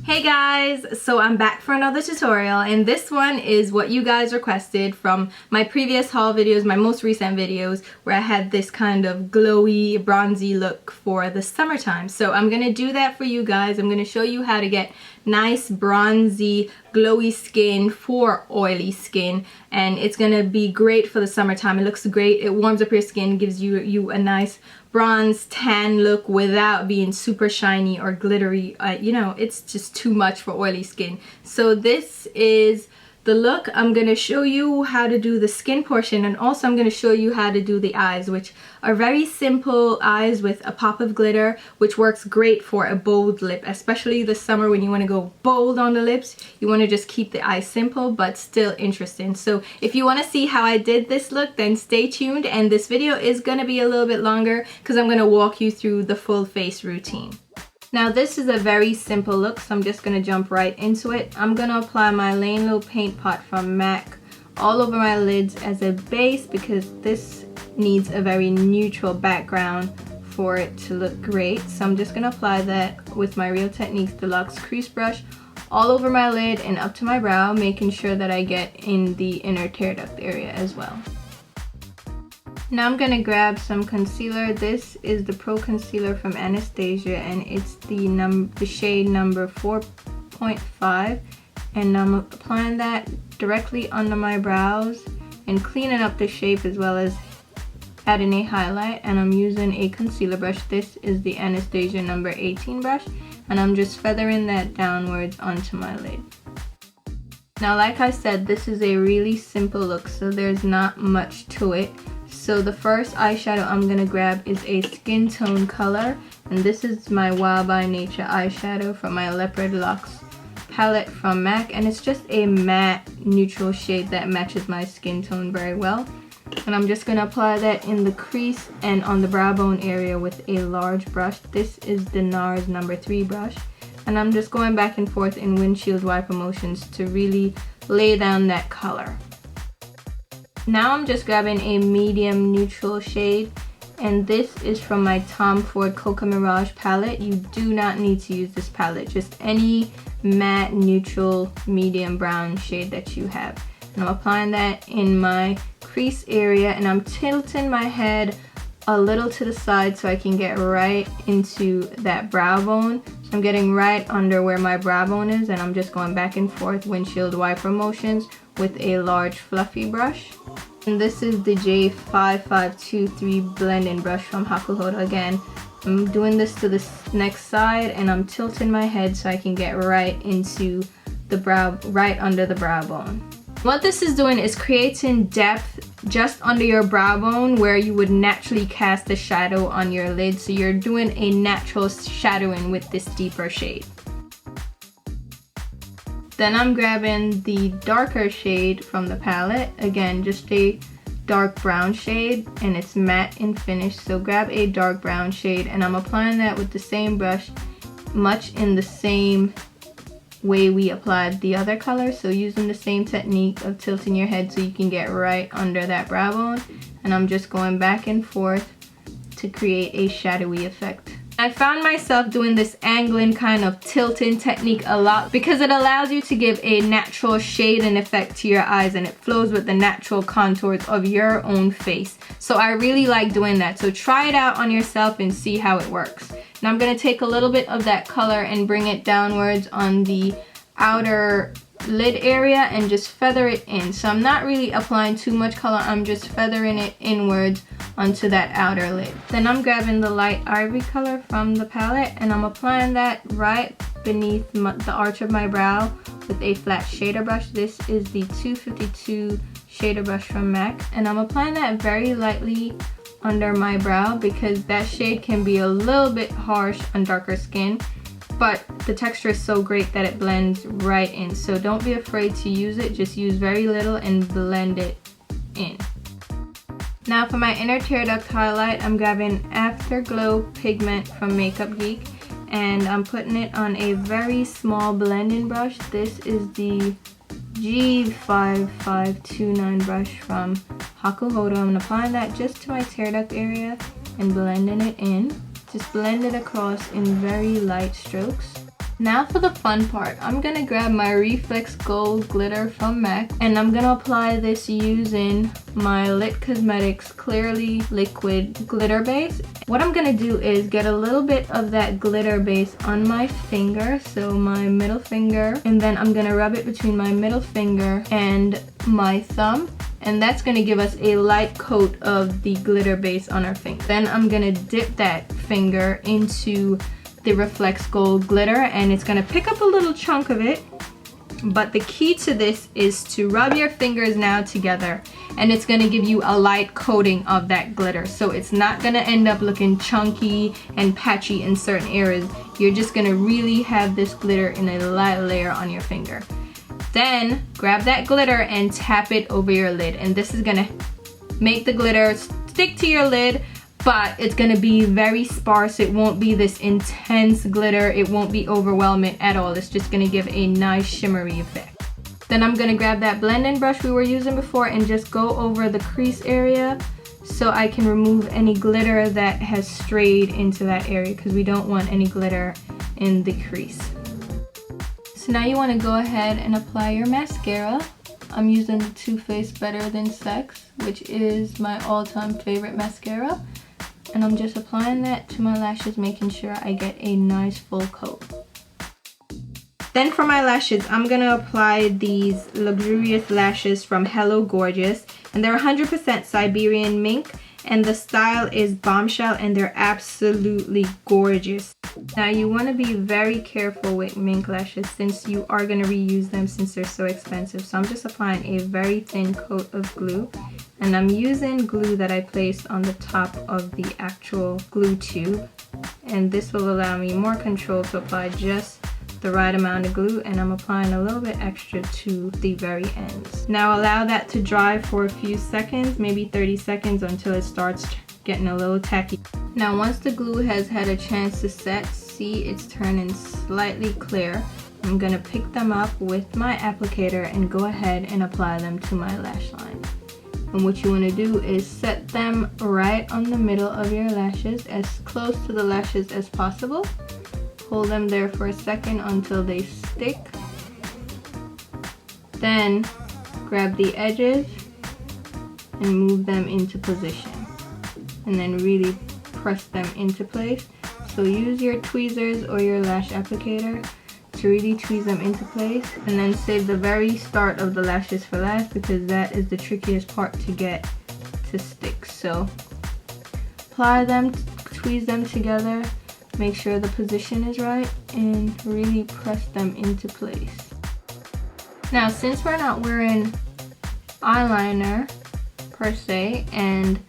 Hey guys, so I'm back for another tutorial, and this one is what you guys requested from my previous haul videos, my most recent videos, where I had this kind of glowy, bronzy look for the summertime. So I'm gonna do that for you guys. I'm gonna show you how to get nice, bronzy, glowy skin for oily skin, and it's gonna be great for the summertime. It looks great, it warms up your skin, gives you a nice bronze tan look without being super shiny or glittery. You know, it's just too much for oily skin. So this is the look. I'm going to show you how to do the skin portion, and also I'm going to show you how to do the eyes, which are very simple eyes with a pop of glitter, which works great for a bold lip, especially this summer when you want to go bold on the lips. You want to just keep the eyes simple but still interesting. So if you want to see how I did this look, then stay tuned, and this video is going to be a little bit longer because I'm going to walk you through the full face routine. Now this is a very simple look, so I'm just going to jump right into it. I'm going to apply my Layin Low Paintpot from MAC all over my lids as a base because this needs a very neutral background for it to look great. So I'm just going to apply that with my Real Techniques Deluxe Crease Brush all over my lid and up to my brow, making sure that I get in the inner tear duct area as well. Now I'm gonna grab some concealer. This is the Pro Concealer from Anastasia, and it's the shade number 4.5, and I'm applying that directly under my brows and cleaning up the shape as well as adding a highlight. And I'm using a concealer brush. This is the Anastasia number 18 brush, and I'm just feathering that downwards onto my lid. Now, like I said, this is a really simple look, so there's not much to it. So the first eyeshadow I'm going to grab is a skin tone color, and this is my Wild by Nature eyeshadow from my Leopard Luxe palette from MAC, and it's just a matte neutral shade that matches my skin tone very well. And I'm just going to apply that in the crease and on the brow bone area with a large brush. This is the NARS number 3 brush, and I'm just going back and forth in windshield wiper motions to really lay down that color. Now I'm just grabbing a medium neutral shade, and this is from my Tom Ford Cocoa Mirage palette. You do not need to use this palette, just any matte neutral medium brown shade that you have. And I'm applying that in my crease area, and I'm tilting my head a little to the side so I can get right into that brow bone. So I'm getting right under where my brow bone is, and I'm just going back and forth windshield wiper motions with a large fluffy brush. And this is the J5523 blending brush from Hakuhodo again. I'm doing this to the next side, and I'm tilting my head so I can get right into the brow, right under the brow bone. What this is doing is creating depth just under your brow bone where you would naturally cast the shadow on your lid. So you're doing a natural shadowing with this deeper shade. Then I'm grabbing the darker shade from the palette. Again, just a dark brown shade, and it's matte in finish. So grab a dark brown shade, and I'm applying that with the same brush, much in the same way we applied the other color. So using the same technique of tilting your head so you can get right under that brow bone. And I'm just going back and forth to create a shadowy effect. I found myself doing this angling kind of tilting technique a lot because it allows you to give a natural shade and effect to your eyes, and it flows with the natural contours of your own face. So I really like doing that. So try it out on yourself and see how it works. Now I'm going to take a little bit of that color and bring it downwards on the outer lid area and just feather it in. So I'm not really applying too much color, I'm just feathering it inwards onto that outer lid. Then I'm grabbing the light ivory color from the palette, and I'm applying that right beneath the arch of my brow with a flat shader brush. This is the 252 shader brush from MAC, and I'm applying that very lightly under my brow because that shade can be a little bit harsh on darker skin, but the texture is so great that it blends right in. So don't be afraid to use it, just use very little and blend it in. Now for my inner tear duct highlight, I'm grabbing Afterglow pigment from Makeup Geek, and I'm putting it on a very small blending brush. This is the G5529 brush from Hakuhodo. I'm applying that just to my tear duct area and blending it in. Just blend it across in very light strokes. Now for the fun part, I'm gonna grab my Reflex Gold glitter from MAC and I'm gonna apply this using my Lit Cosmetics Clearly Liquid Glitter Base. What I'm gonna do is get a little bit of that glitter base on my finger, so my middle finger, and then I'm gonna rub it between my middle finger and my thumb, and that's gonna give us a light coat of the glitter base on our finger. Then I'm gonna dip that finger into the Reflex Gold glitter and it's gonna pick up a little chunk of it. But the key to this is to rub your fingers now together and it's gonna give you a light coating of that glitter. So it's not gonna end up looking chunky and patchy in certain areas. You're just gonna really have this glitter in a light layer on your finger. Then grab that glitter and tap it over your lid, and this is gonna make the glitter stick to your lid, but it's gonna be very sparse. It won't be this intense glitter. It won't be overwhelming at all. It's just gonna give a nice shimmery effect. Then I'm gonna grab that blending brush we were using before and just go over the crease area so I can remove any glitter that has strayed into that area, because we don't want any glitter in the crease. So now you wanna go ahead and apply your mascara. I'm using the Too Faced Better Than Sex, which is my all-time favorite mascara. And I'm just applying that to my lashes, making sure I get a nice full coat. Then for my lashes, I'm gonna apply these luxurious lashes from Hello Gorgeous, and they're 100% Siberian mink, and the style is bombshell, and they're absolutely gorgeous. Now you want to be very careful with mink lashes since you are going to reuse them since they're so expensive. So I'm just applying a very thin coat of glue, and I'm using glue that I placed on the top of the actual glue tube, and this will allow me more control to apply just the right amount of glue, and I'm applying a little bit extra to the very ends. Now allow that to dry for a few seconds, maybe 30 seconds, until it starts getting a little tacky. Now once the glue has had a chance to set, see it's turning slightly clear, I'm gonna pick them up with my applicator and go ahead and apply them to my lash line. And what you want to do is set them right on the middle of your lashes, as close to the lashes as possible. Hold them there for a second until they stick. Then grab the edges and move them into position. And then really press them into place. So use your tweezers or your lash applicator to really tweeze them into place, and then save the very start of the lashes for last, because that is the trickiest part to get to stick. So apply them, tweeze them together, make sure the position is right, and really press them into place. Now since we're not wearing eyeliner per se, and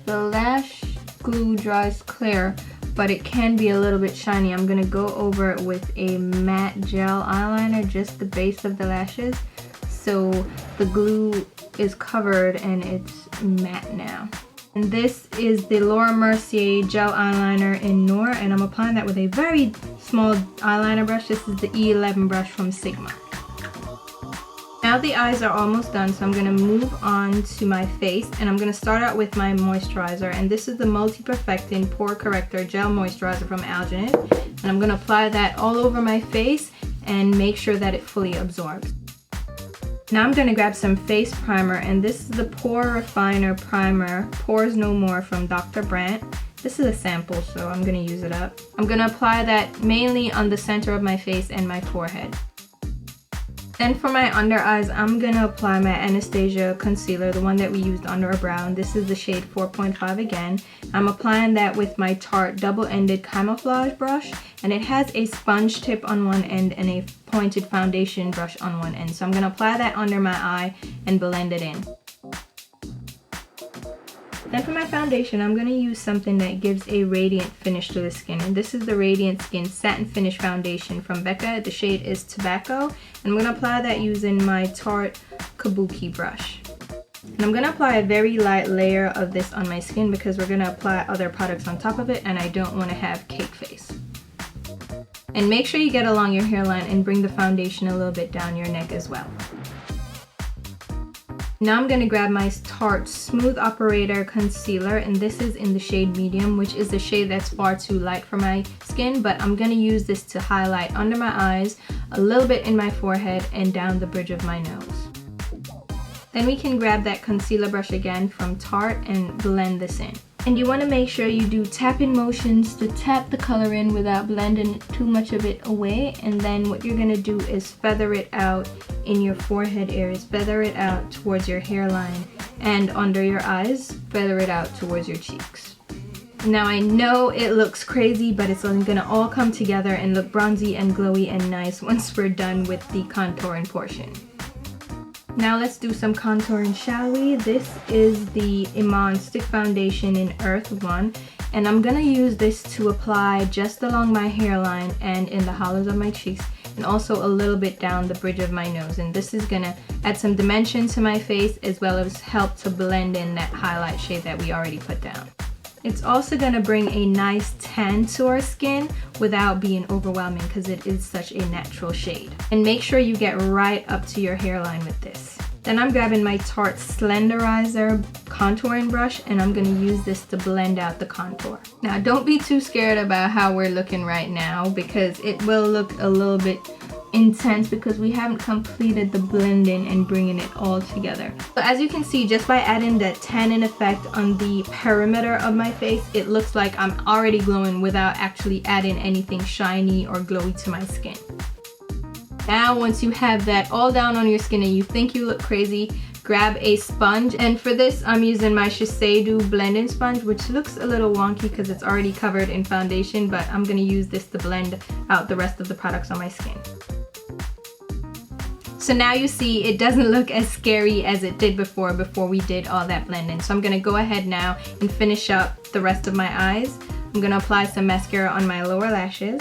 the lash glue dries clear, but it can be a little bit shiny, I'm gonna go over it with a matte gel eyeliner, just the base of the lashes, so the glue is covered and it's matte now. And this is the Laura Mercier gel eyeliner in Noir, and I'm applying that with a very small eyeliner brush. This is the E11 brush from Sigma. Now the eyes are almost done, so I'm going to move on to my face, and I'm going to start out with my moisturizer, and this is the Multi-Perfecting Pore Corrector Gel Moisturizer from Algenist, and I'm going to apply that all over my face and make sure that it fully absorbs. Now I'm going to grab some face primer, and this is the Pore Refiner Primer Pores No More from Dr. Brandt. This is a sample, so I'm going to use it up. I'm going to apply that mainly on the center of my face and my forehead. Then for my under eyes, I'm going to apply my Anastasia concealer, the one that we used under our brow. And this is the shade 4.5 again. I'm applying that with my Tarte double-ended camouflage brush, and it has a sponge tip on one end and a pointed foundation brush on one end. So I'm going to apply that under my eye and blend it in. Then for my foundation, I'm going to use something that gives a radiant finish to the skin. And this is the Radiant Skin Satin Finish Foundation from Becca. The shade is Tobacco. And I'm going to apply that using my Tarte Kabuki brush. And I'm going to apply a very light layer of this on my skin because we're going to apply other products on top of it, and I don't want to have cake face. And make sure you get along your hairline and bring the foundation a little bit down your neck as well. Now I'm going to grab my Tarte Smooth Operator Concealer, and this is in the shade medium, which is a shade that's far too light for my skin, but I'm going to use this to highlight under my eyes, a little bit in my forehead, and down the bridge of my nose. Then we can grab that concealer brush again from Tarte and blend this in. And you want to make sure you do tapping motions to tap the color in without blending too much of it away. And then what you're going to do is feather it out in your forehead areas, feather it out towards your hairline, and under your eyes, feather it out towards your cheeks. Now I know it looks crazy, but it's going to all come together and look bronzy and glowy and nice once we're done with the contouring portion. Now let's do some contouring, shall we? This is the Iman Stick Foundation in Earth 1, and I'm gonna use this to apply just along my hairline and in the hollows of my cheeks, and also a little bit down the bridge of my nose. And this is gonna add some dimension to my face as well as help to blend in that highlight shade that we already put down. It's also gonna bring a nice tan to our skin without being overwhelming because it is such a natural shade. And make sure you get right up to your hairline with this. Then I'm grabbing my Tarte Slenderizer contouring brush, and I'm gonna use this to blend out the contour. Now don't be too scared about how we're looking right now, because it will look a little bit intense because we haven't completed the blending and bringing it all together. So as you can see, just by adding that tanning effect on the perimeter of my face, it looks like I'm already glowing without actually adding anything shiny or glowy to my skin. Now once you have that all down on your skin and you think you look crazy, grab a sponge, and for this I'm using my Shiseido blending sponge, which looks a little wonky because it's already covered in foundation, but I'm going to use this to blend out the rest of the products on my skin. So now you see it doesn't look as scary as it did before we did all that blending. So I'm gonna go ahead now and finish up the rest of my eyes. I'm gonna apply some mascara on my lower lashes.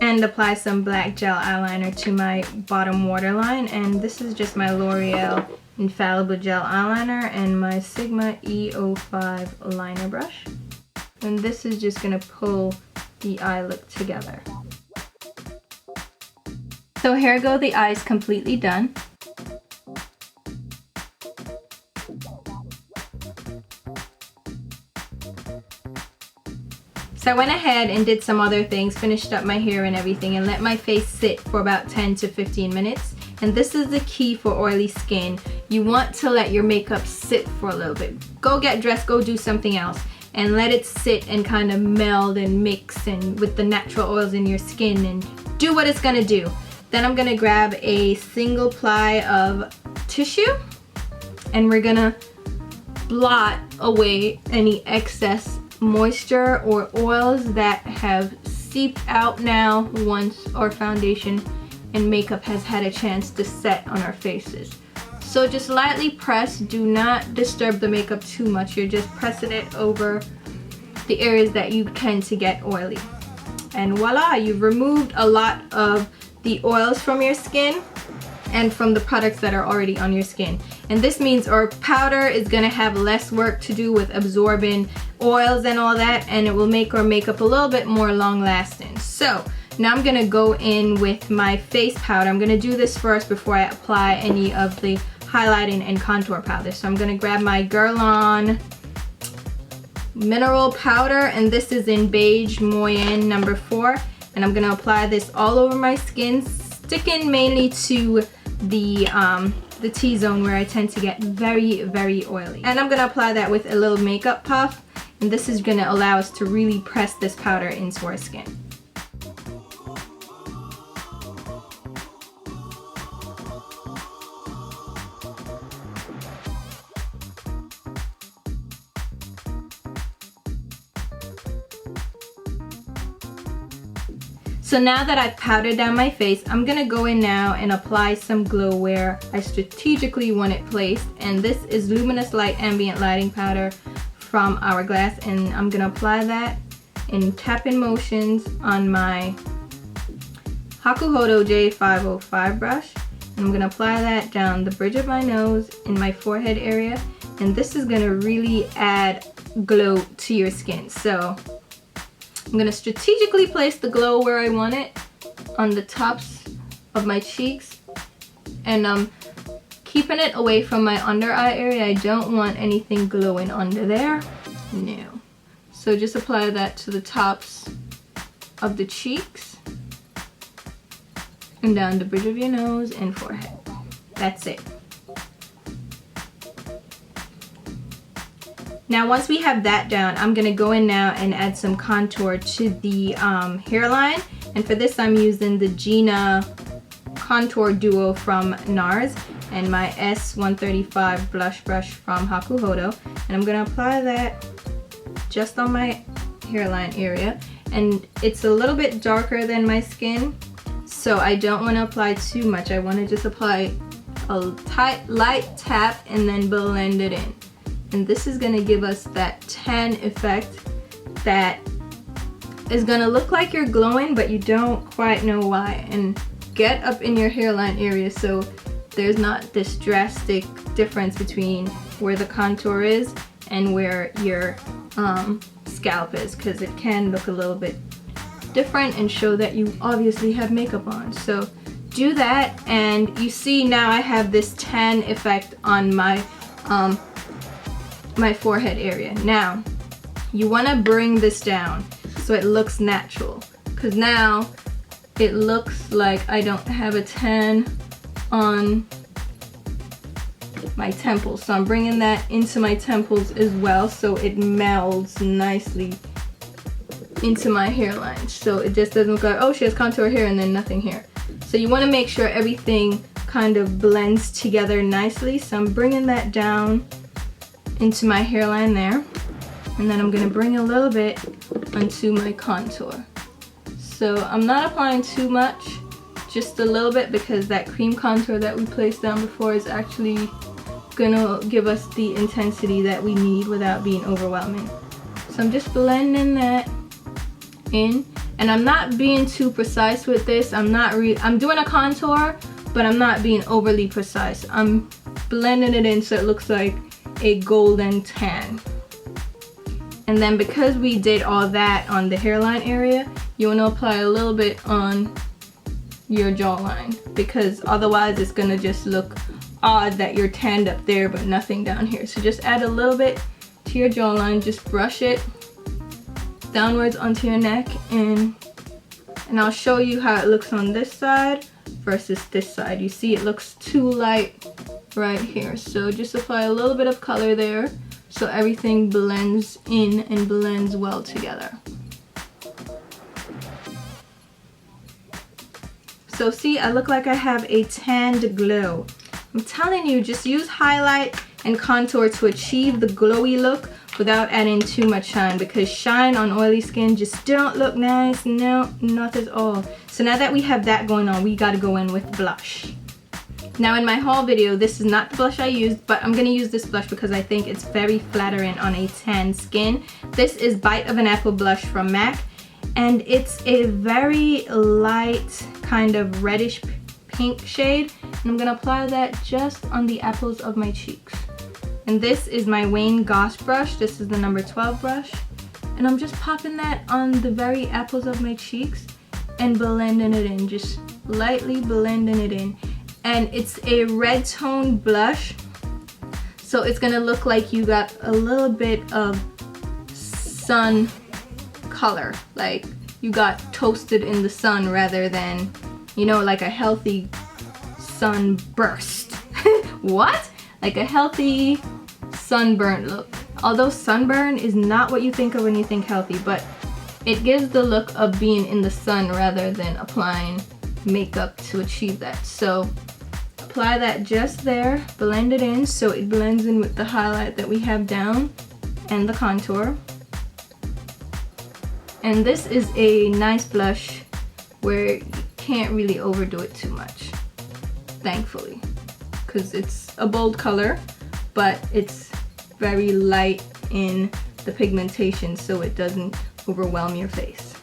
And apply some black gel eyeliner to my bottom waterline. And this is just my L'Oreal Infallible Gel Eyeliner and my Sigma E05 liner brush. And this is just gonna pull the eye look together. So here go the eyes completely done. So I went ahead and did some other things, finished up my hair and everything, and let my face sit for about 10 to 15 minutes. And this is the key for oily skin. You want to let your makeup sit for a little bit. Go get dressed, go do something else, and let it sit and kind of meld and mix and with the natural oils in your skin and do what it's gonna do. Then I'm gonna grab a single ply of tissue and we're gonna blot away any excess moisture or oils that have seeped out now once our foundation and makeup has had a chance to set on our faces. So just lightly press, do not disturb the makeup too much. You're just pressing it over the areas that you tend to get oily. And voila, you've removed a lot of the oils from your skin and from the products that are already on your skin. And this means our powder is gonna have less work to do with absorbing oils and all that, and it will make our makeup a little bit more long lasting. So now I'm gonna go in with my face powder. I'm gonna do this first before I apply any of the highlighting and contour powder. So I'm gonna grab my Guerlain mineral powder, and this is in Beige Moyen number 4, and I'm gonna apply this all over my skin, sticking mainly to the T-zone where I tend to get very, very oily. And I'm gonna apply that with a little makeup puff, and this is gonna allow us to really press this powder into our skin. So now that I've powdered down my face, I'm gonna go in now and apply some glow where I strategically want it placed. And this is Luminous Light Ambient Lighting Powder from Hourglass, and I'm gonna apply that in tapping motions on my Hakuhodo J505 brush. And I'm gonna apply that down the bridge of my nose in my forehead area. And this is gonna really add glow to your skin. So I'm gonna strategically place the glow where I want it, on the tops of my cheeks, and I'm keeping it away from my under eye area. I don't want anything glowing under there. No. So just apply that to the tops of the cheeks and down the bridge of your nose and forehead. That's it. Now once we have that down, I'm gonna go in now and add some contour to the hairline. And for this I'm using the Gina Contour Duo from NARS and my S135 blush brush from Hakuhodo. And I'm gonna apply that just on my hairline area. And it's a little bit darker than my skin, so I don't want to apply too much. I want to just apply a light tap and then blend it in. And this is going to give us that tan effect that is going to look like you're glowing, but you don't quite know why. And get up in your hairline area so there's not this drastic difference between where the contour is and where your scalp is, because it can look a little bit different and show that you obviously have makeup on. So do that, and you see now I have this tan effect on my my forehead area. Now you want to bring this down so it looks natural, because now it looks like I don't have a tan on my temples. So I'm bringing that into my temples as well, so it melds nicely into my hairline. So it just doesn't look like, oh, she has contour here and then nothing here. So you want to make sure everything kind of blends together nicely. So I'm bringing that down into my hairline there. And then I'm going to bring a little bit onto my contour. So I'm not applying too much, just a little bit, because that cream contour that we placed down before is actually gonna give us the intensity that we need without being overwhelming. So I'm just blending that in, and I'm not being too precise with this. I'm doing a contour, but I'm not being overly precise. I'm blending it in so it looks like a golden tan. And then because we did all that on the hairline area, you want to apply a little bit on your jawline, because otherwise it's gonna just look odd that you're tanned up there but nothing down here. So just add a little bit to your jawline, just brush it downwards onto your neck, and I'll show you how it looks on this side versus this side. You see it looks too light right here, so just apply a little bit of color there so everything blends in and blends well together. So see, I look like I have a tanned glow. I'm telling you, just use highlight and contour to achieve the glowy look without adding too much shine, because shine on oily skin just don't look nice. No, not at all. So now that we have that going on, we gotta go in with blush. Now in my haul video, this is not the blush I used, but I'm gonna use this blush because I think it's very flattering on a tan skin. This is Bite of an Apple blush from MAC, and it's a very light kind of reddish pink shade, and I'm gonna apply that just on the apples of my cheeks. And this is my Wayne Goss brush. This is the number 12 brush, and I'm just popping that on the very apples of my cheeks and blending it in, just lightly blending it in. And it's a red tone blush, so it's gonna look like you got a little bit of sun color, like you got toasted in the sun rather than, you know, like a healthy sunburst. What? Like a healthy sunburnt look. Although sunburn is not what you think of when you think healthy, but it gives the look of being in the sun rather than applying makeup to achieve that. So apply that just there, blend it in so it blends in with the highlight that we have down and the contour. And this is a nice blush where you can't really overdo it too much, thankfully, because it's a bold color, but it's very light in the pigmentation so it doesn't overwhelm your face.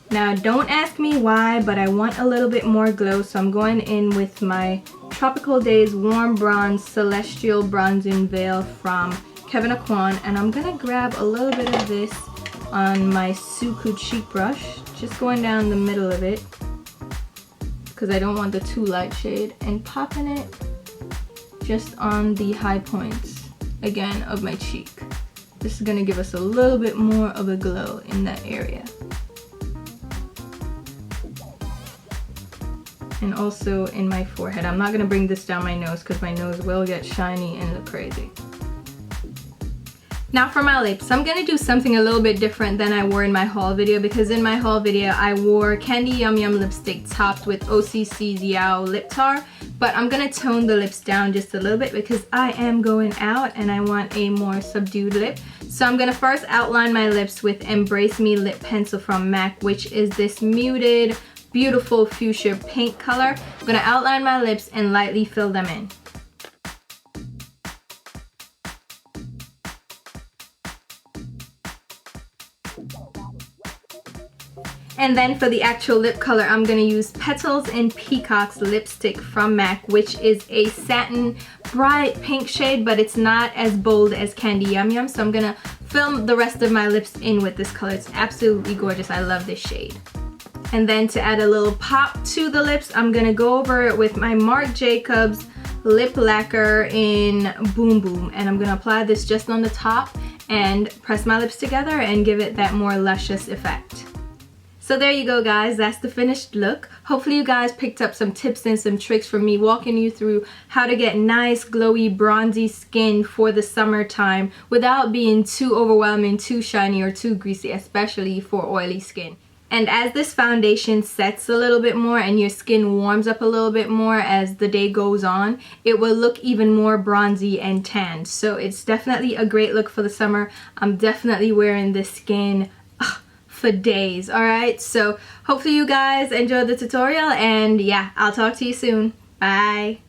Now don't ask me why, but I want a little bit more glow, so I'm going in with my Tropical Days Warm Bronze Celestial Bronzing Veil from Kevyn Aucoin, and I'm gonna grab a little bit of this on my Suku cheek brush, just going down the middle of it because I don't want the too light shade, and popping it just on the high points, again, of my cheek. This is going to give us a little bit more of a glow in that area. And also in my forehead. I'm not going to bring this down my nose because my nose will get shiny and look crazy. Now for my lips, I'm going to do something a little bit different than I wore in my haul video, because in my haul video I wore Candy Yum Yum lipstick topped with OCC's Yao lip tar, but I'm going to tone the lips down just a little bit because I am going out and I want a more subdued lip. So I'm going to first outline my lips with Embrace Me lip pencil from MAC, which is this muted, beautiful fuchsia pink color. I'm going to outline my lips and lightly fill them in. And then for the actual lip color, I'm going to use Petals and Peacocks lipstick from MAC, which is a satin bright pink shade, but it's not as bold as Candy Yum Yum. So I'm going to fill the rest of my lips in with this color. It's absolutely gorgeous. I love this shade. And then to add a little pop to the lips, I'm going to go over it with my Marc Jacobs lip lacquer in Boom Boom. And I'm going to apply this just on the top and press my lips together and give it that more luscious effect. So there you go, guys, that's the finished look. Hopefully you guys picked up some tips and some tricks from me walking you through how to get nice, glowy, bronzy skin for the summertime without being too overwhelming, too shiny, or too greasy, especially for oily skin. And as this foundation sets a little bit more and your skin warms up a little bit more as the day goes on, it will look even more bronzy and tanned. So it's definitely a great look for the summer. I'm definitely wearing this skin for days. Alright, so hopefully you guys enjoyed the tutorial, and yeah, I'll talk to you soon. Bye.